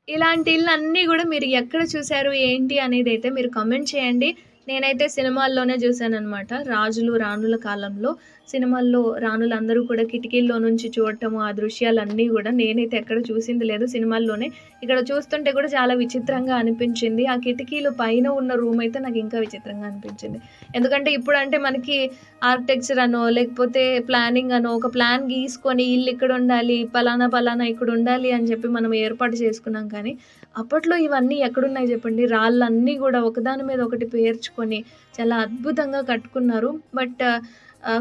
ఇలాంటి ఇళ్ళన్నీ గూడా మీరు ఎక్కడ చూసారు, ఏంటి అనేదైతే మీరు కామెంట్ చేయండి. నేనైతే సినిమాల్లోనే జూసాననమాట. రాజులు, రాణుల కాలంలో సినిమాల్లో రాణులందరూ కూడా కిటికీల్లో నుంచి చూడటము, ఆ దృశ్యాలన్నీ గూడా నేనైతే ఎక్కడ చూసింది లేదు సినిమాల్లోనే. ఇక్కడ చూస్తుంటే కూడా చాలా విచిత్రంగా అనిపించింది. ఆ కిటికీలు పైన ఉన్న రూమయితే నాకింకా విచిత్రంగా అనిపించింది. ఎందుకంటే ఇప్పుడంటే మనకి ఆర్కిటెక్చర్ అనో, లేకపోతే ప్లానింగ్ అనో, ఒక ప్లాన్ గీసుకొని ఇల్లిక్కడుండాలి, పలానా, పలానా ఇక్కడుండాలి అని చెప్పి మనం ఏర్పాటు చేసుకున్నాం కానీ, అప్పట్లో ఇవన్నీ ఎక్కడున్నాయి జెప్పండి? రాళ్ళన్నీ గూడా ఒకదాని మీద ఒకటి పేర్చుకొని చాలా అద్భుతంగా కట్టుకున్నారు. బట్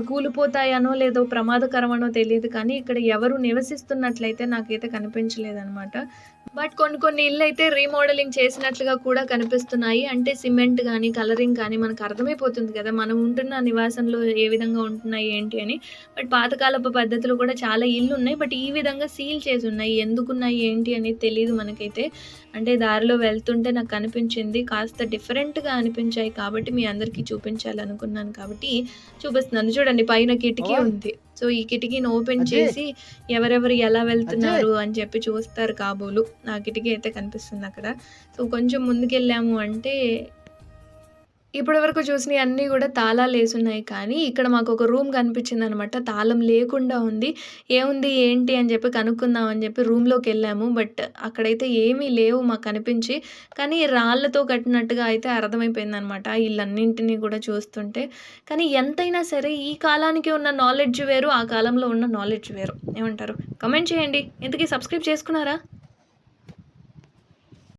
కూలిపోతాయనో, లేదో ప్రమాదకరమనో తెలీదు కానీ, ఇక్కడ ఎవరు నివసిస్తున్నట్లయితే నాకైతే కనిపించలేదనమాట. బట్ కొన్ని కొన్ని ఇళ్ళైతే రీమోడలింగ్ చేసినట్లుగా కూడా కనిపిస్తున్నాయి. అంటే సిమెంట్ గానీ, కలరింగ్ కానీ మనకర్థమైపోతుంది కదా! మనం ఉంటున్న నివాసంలో ఏ విధంగా ఉంటున్నాయి, ఏంటి అని. బట్ పాతకాలపు పద్ధతులు కూడా చాలా ఇళ్ళున్నాయి. బట్ ఈ విధంగా సీల్ చేసున్నాయి. ఎందుకున్నాయి, ఏంటి అనేది తెలీదు మనకైతే. అంటే దారిలో వెళ్తుంటే నాకు కనిపించింది. కాస్త డిఫరెంట్‌గా అనిపించాయి కాబట్టి మీ అందరికీ చూపించాలనుకున్నాను కాబట్టి చూపిస్తున్నాను. చూడండి పైన కిటికీ పవన్ ఉంది. సో, ఈ కిటికీని ఓపెన్ అజ్జి చేసి ఎవరెవరు ఎలా అజ్జి వెళ్తున్నారు అని చెప్పి చూస్తారు కాబోలు. ఆ కిటికీ అయితే కనిపిస్తుందక్కడ. సో, కొంచెం ముందుకెళ్ళాము అంటే ఇప్పటి వరకు చూసినయన్నీ గూడా తాళాలేసున్నాయి కానీ, ఇక్కడ మాకొక రూమ్ కనిపించిందనమాట. తాళం లేకుండా ఉంది. ఏముంది, ఏంటి అని జెప్పి కనుక్కుందాం అని జెప్పి రూమ్‌లోకెళ్ళాము. బట్ అక్కడైతే ఏమీ లేవు మాకు కనిపించి. కానీ రాళ్ళతో కట్టినట్టుగా అయితే అర్థమైపోయిందనమాట. ఈళ్ళన్నింటిని గూడా చూస్తుంటే. కానీ ఎంతైనా సరే ఈ కాలానికి ఉన్న నాలెడ్జ్ వేరు, ఆ కాలంలో ఉన్న నాలెడ్జ్ వేరు. ఏమంటారు? కామెంట్ చేయండి. ఇంతకీ సబ్స్క్రైబ్ చేసుకున్నారా?